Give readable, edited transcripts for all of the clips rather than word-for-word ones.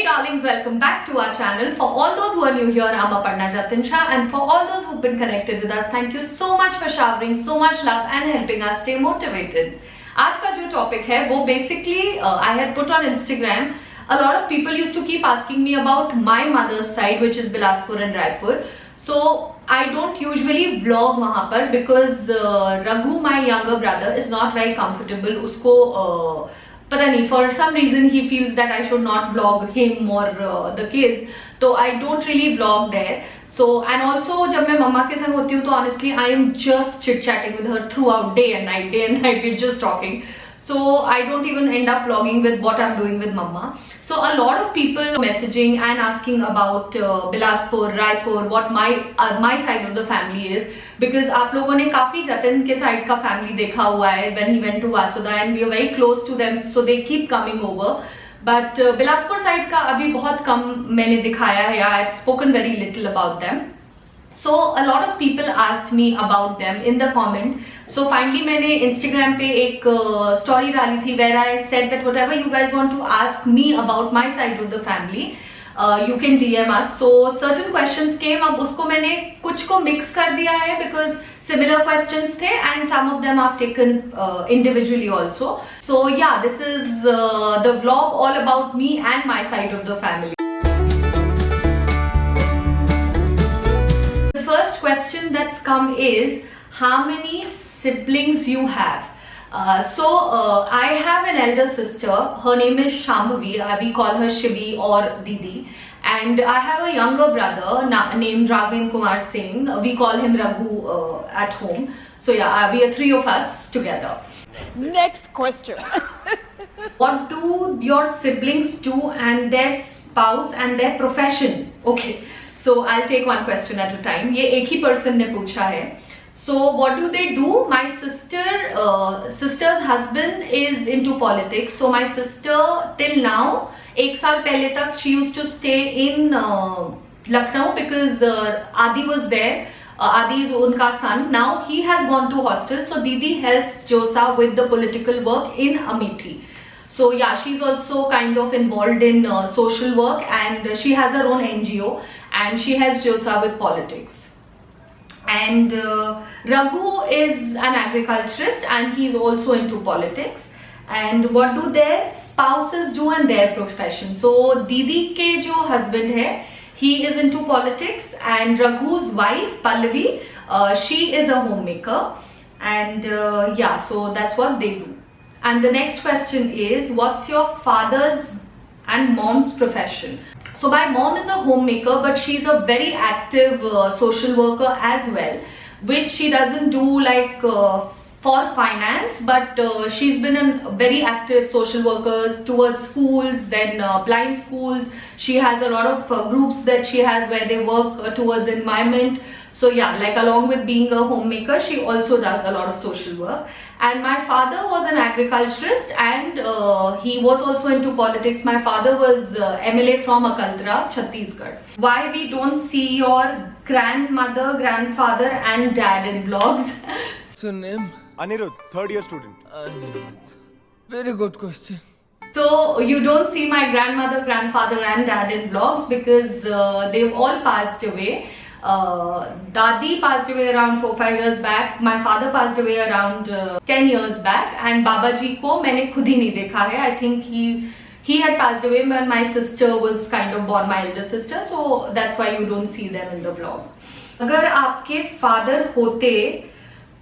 darlings, welcome back to our channel. For all those who are new here, I'm Aparna Jatin Shah, and for all those who've been connected with us, thank you so much for showering so much love and helping us stay motivated. आज का जो topic है वो basically I had put on Instagram. A lot of people used to keep asking me about my mother's side, which is Bilaspur and Raipur. So I don't usually vlog वहाँ पर because Raghu, my younger brother, is not very comfortable. उसको पता नहीं, for some reason he feels that I should not vlog him or the kids, so I don't really vlog there. So and also जब मैं मम्मा के संग होती हूँ तो honestly I am just chit chatting with her throughout day and night we're just talking. So I don't even end up vlogging with what I'm doing with mama. So a lot of people messaging and asking about Bilaspur, Raipur, what my side of the family is, because आप लोगों ने काफी जतिन के side का family देखा हुआ है when he went to Vasuda, and we are very close to them, so they keep coming over. But Bilaspur side का अभी बहुत कम मैंने दिखाया है. I have spoken very little about them. So a lot of people asked me about them in the comment. So finally मैंने Instagram पे एक story डाली थी where I said that whatever you guys want to ask me about my side of the family, you can DM us. So certain questions came. अब उसको मैंने कुछ को mix कर दिया है because similar questions थे and some of them I've taken individually also. So yeah, this is the vlog all about me and my side of the family. The first question that's come is how many siblings you have. I have an elder sister. Her name is Shambhavi. We call her Shivi or Didi. And I have a younger brother named Raghavendra Kumar Singh. We call him Raghu at home. So yeah, we are three of us together. Next question. What do your siblings do and their spouse and their profession? Okay, so I'll take one question at a time. ये एक ही person ने पूछा है. So what do they do? My sister's husband is into politics. So my sister till now, एक साल पहले तक she used to stay in Lucknow because Adi was there. Adi is उनका son. Now he has gone to hostel. So Didi helps Josa with the political work in Amethi. So yeah, she's also kind of involved in social work, and she has her own NGO and she helps Josa with politics. And Raghu is an agriculturist and he's also into politics. And what do their spouses do and their profession? So Didi के जो husband है, he is into politics, and Raghu's wife Pallavi, she is a homemaker. And yeah, so that's what they do. And the next question is, what's your father's and mom's profession? So my mom is a homemaker, but she's a very active social worker as well, which she doesn't do like for finance, but she's been a very active social worker towards schools, then blind schools. She has a lot of groups that she has where they work towards environment. So yeah, like along with being a homemaker, she also does a lot of social work. And my father was an agriculturist, and he was also into politics. My father was MLA from Akantara, Chhattisgarh. Why we don't see your grandmother, grandfather and dad in vlogs? So name? Anirudh, third year student. Very good question. So you don't see my grandmother, grandfather and dad in vlogs because they've all passed away. Dadi passed away around 4-5 years back. My father passed away around 10 years back, and Babaji को मैंने खुद ही नहीं देखा है. I think he had passed away when my sister was kind of born, my elder sister. So that's why you don't see them in the vlog. अगर आपके father होते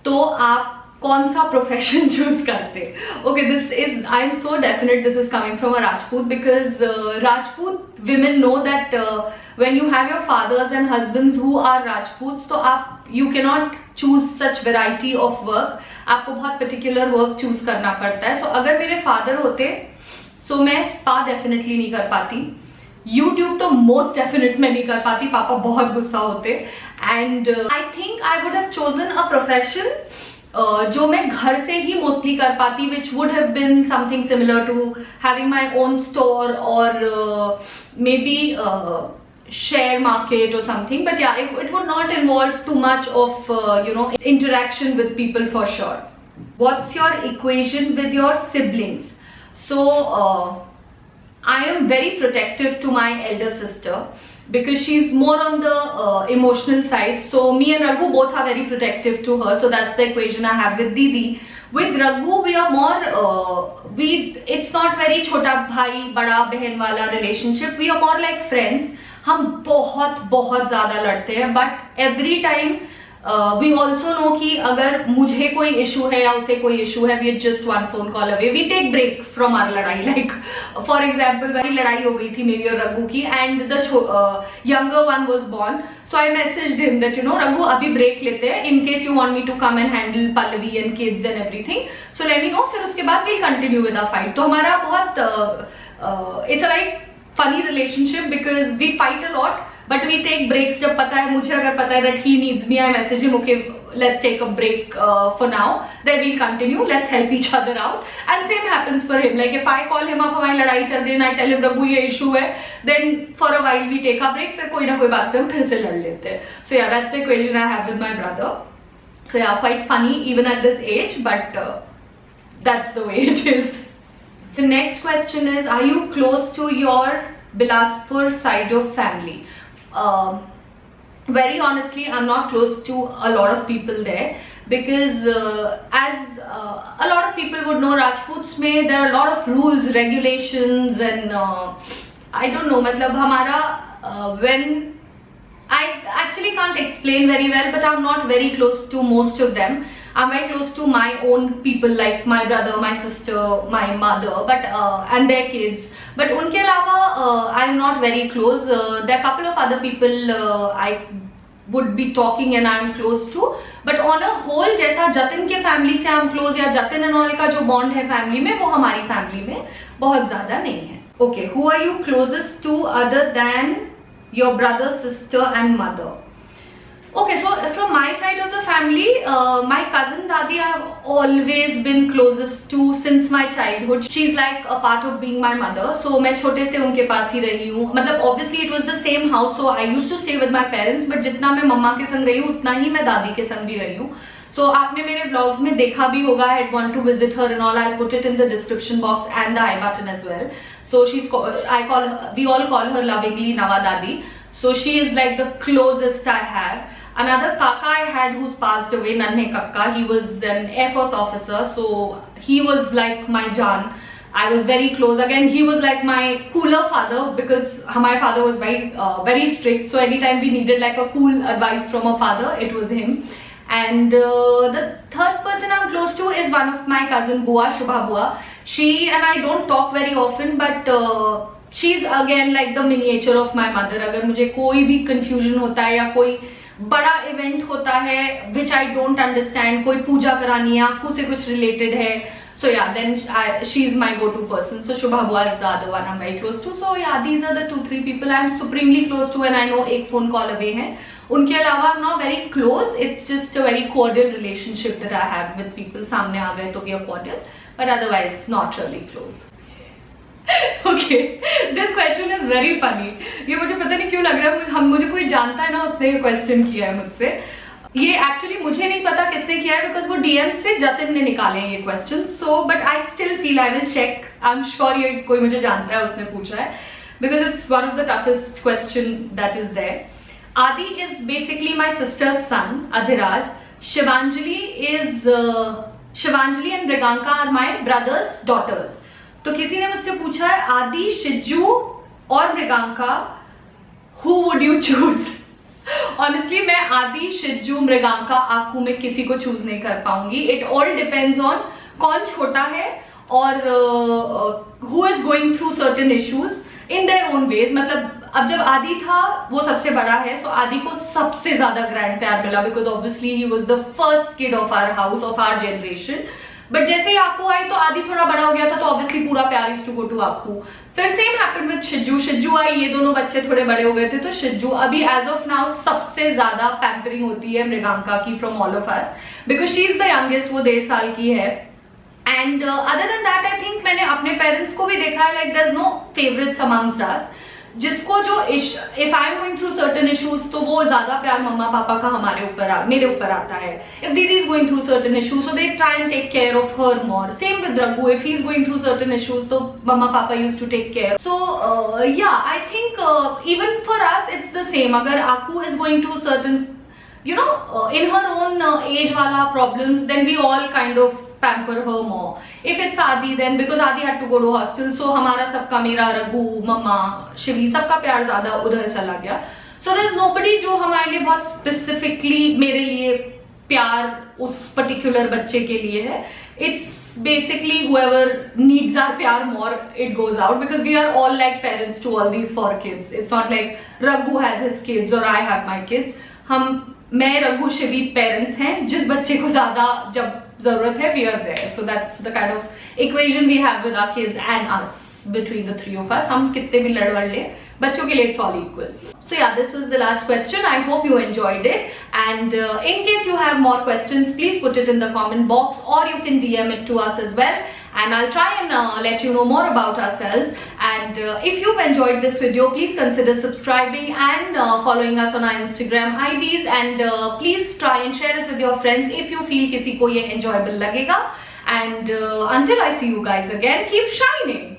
तो आप कौन सा प्रोफेशन चूज करते? Okay, I'm so definite this is coming from a Rajput, because Rajput women know that when you have your fathers and husbands who are Rajputs, तो you cannot choose such variety of work. आपको बहुत particular work choose करना पड़ता है. So अगर मेरे father होते, so मैं spa definitely नहीं कर पाती. YouTube तो most definite मैं नहीं कर पाती. पापा बहुत गुस्सा होते. And I think I would have chosen a profession जो मैं घर से ही mostly कर पाती, which would have been something similar to having my own store or maybe share market or something. But yeah, it would not involve too much of interaction with people for sure. What's your equation with your siblings? So I am very protective to my elder sister because she's more on the emotional side. So me and Raghu both are very protective to her. So that's the equation I have with Didi. With Raghu, we are more, it's not very chota bhai, bada behan wala relationship. We are more like friends. हम बहुत ज़्यादा लड़ते हैं, but every time we also know कि अगर मुझे कोई issue है या उसे कोई issue है, we are just one phone call away. We take breaks from our लड़ाई. Like for example, मेरी लड़ाई हो गई थी मेरी और रघु की, and the younger one was born. So I messaged him that Raghu अभी break लेते हैं in case you want me to come and handle Pallavi and kids and everything. So let me know. फिर उसके बाद we'll continue with our fight. तो हमारा बहुत it's a like funny relationship because we fight a lot but we take breaks. जब पता है मुझे अगर पता है that he needs me, I message him, okay, let's take a break for now, then we'll continue, let's help each other out. And same happens for him. Like if I call him up, हमारी लड़ाई चल रही है, I tell him Raghu ये issue है, then for a while we take a break, फिर कोई ना कोई बात पे हम फिर से लड़ लेते हैं. So yeah, that's the equation I have with my brother. So yeah, quite funny even at this age, but that's the way it is. The next question is, are you close to your Bilaspur side of family? Very honestly, I'm not close to a lot of people there because as a lot of people would know, Rajputs mein there are a lot of rules, regulations and I don't know, matlab hamara when I actually can't explain very well, but I'm not very close to most of them. I'm very close to my own people like my brother, my sister, my mother, but and their kids. But unke alawa I'm not very close. There are a couple of other people I would be talking and I'm close to. But on a whole, जैसा जतिन के family से I'm close या Jatin and all का जो bond है family में, वो हमारी family में बहुत ज़्यादा नहीं है. Okay, who are you closest to other than your brother, sister and mother? Okay, so from my side of the family, my cousin Dadi I have always been closest to since my childhood. She's like a part of being my mother. So मैं छोटे से उनके पास ही रही हूँ. मतलब obviously it was the same house, so I used to stay with my parents. But जितना मैं मम्मा के संग रही हूँ, उतना ही मैं दादी के संग भी रही हूँ. So आपने मेरे vlogs में देखा भी होगा. I had gone to visit her and all. I'll put it in the description box and the I button as well. So we all call her lovingly Nawa Dadi. So she is like the closest I have. Another kaka I had who's passed away, Nanhe Kakka, he was an Air Force officer, so he was like my Jaan. I was very close. Again, he was like my cooler father because my father was very strict. So anytime we needed like a cool advice from a father, it was him. And the third person I'm close to is one of my cousin Bua, Shubha Bua. She and I don't talk very often, but she's again like the miniature of my mother. अगर मुझे कोई भी confusion होता है या कोई बड़ा event होता है which I don't understand, कोई पूजा करानी है, आपको से कुछ related है, so yeah, then she's my go-to person. So Shubha Bua is the other one I'm very close to. So yeah, these are the 2-3 people I'm supremely close to and I know एक phone call away हैं. उनके अलावा I'm not very close. It's just a very cordial relationship that I have with people. सामने आ गए तो we are cordial, but otherwise not really close. Okay, this question is very funny. ये मुझे पता नहीं क्यों लग रहा है मुझे कोई जानता है ना, उसने ये क्वेश्चन किया है मुझसे. ये एक्चुअली मुझे नहीं पता किसने किया है बिकॉज वो डीएम से जतिन ने निकाले हैं ये question. So but I still feel I will check. I am sure ये कोई मुझे जानता है, उसने पूछा है because it's one of the toughest question that is there. Adi is basically my sister's son Adhiraj. Shivanjali and Mriganka are my brother's daughters. तो किसी ने मुझसे पूछा है आदि, शिज्जू और Mriganka, who would you choose? Honestly मैं आदि, शिज्जू, मृगांका, आकू में किसी को चूज नहीं कर पाऊंगी. इट ऑल डिपेंड्स ऑन कौन छोटा है और who is going through certain issues in their own ways. मतलब अब जब आदि था वो सबसे बड़ा है, सो आदि को सबसे ज्यादा ग्रैंड प्यार मिला because obviously he was the first kid of our house, of our generation. But जैसे ही आकू आई तो आदि थोड़ा बड़ा हो गया था, तो ऑब्वियसली पूरा प्यार इज टू गो टू आकू. फिर सेम हैपेंड विद शिज्जू. शिज्जू आई, ये दोनों बच्चे थोड़े बड़े हो गए थे, तो शिज्जू अभी एज ऑफ नाउ सबसे ज्यादा पैम्परिंग होती है मृगांका की from all of us because she is the youngest. वो 1.5 साल की है. And other than that I think मैंने अपने पेरेंट्स को भी देखा है, like there is no favourites amongst us. जिसको जो if I am going through certain issues तो वो ज्यादा प्यार मम्मा पापा का मेरे ऊपर आता है. इफ दीदी is going through certain issues so they try and take care of her more. Same with Raghu, if he is going through certain issues तो mama papa used to take care. So yeah I think even for us it's the same. अगर Aku is going through certain, you know, in her own age wala problems, then we all kind of pamper her more. If it's Adi, then because Adi had to go to hostel, so हमारा सबका, मेरा, रघु, मम्मा, शिवी, सबका प्यार ज्यादा उधर चला गया. So there's nobody जो हमारे लिए बहुत specifically मेरे लिए प्यार उस particular बच्चे के लिए है. It's basically whoever needs our pyar more, it goes out, because we are all like parents to all these 4 kids. It's not like Raghu has his kids or I have my kids. मैं, Raghu, Shivi parents हैं. जिस बच्चे को ज्यादा जब जरूरत है, we are there. So that's the kind of equation we have with our kids and us, between the 3 of us. हम कितने भी लड़ ले, बच्चों के लिए it's all equal. So yeah, this was the last question. I hope you enjoyed it, and in case you have more questions, please put it in the comment box, or you can DM it to us as well, and I'll try and let you know more about ourselves. And if you've enjoyed this video, please consider subscribing and following us on our Instagram IDs, and please try and share it with your friends if you feel किसी को ये enjoyable लगेगा. And until I see you guys again, keep shining.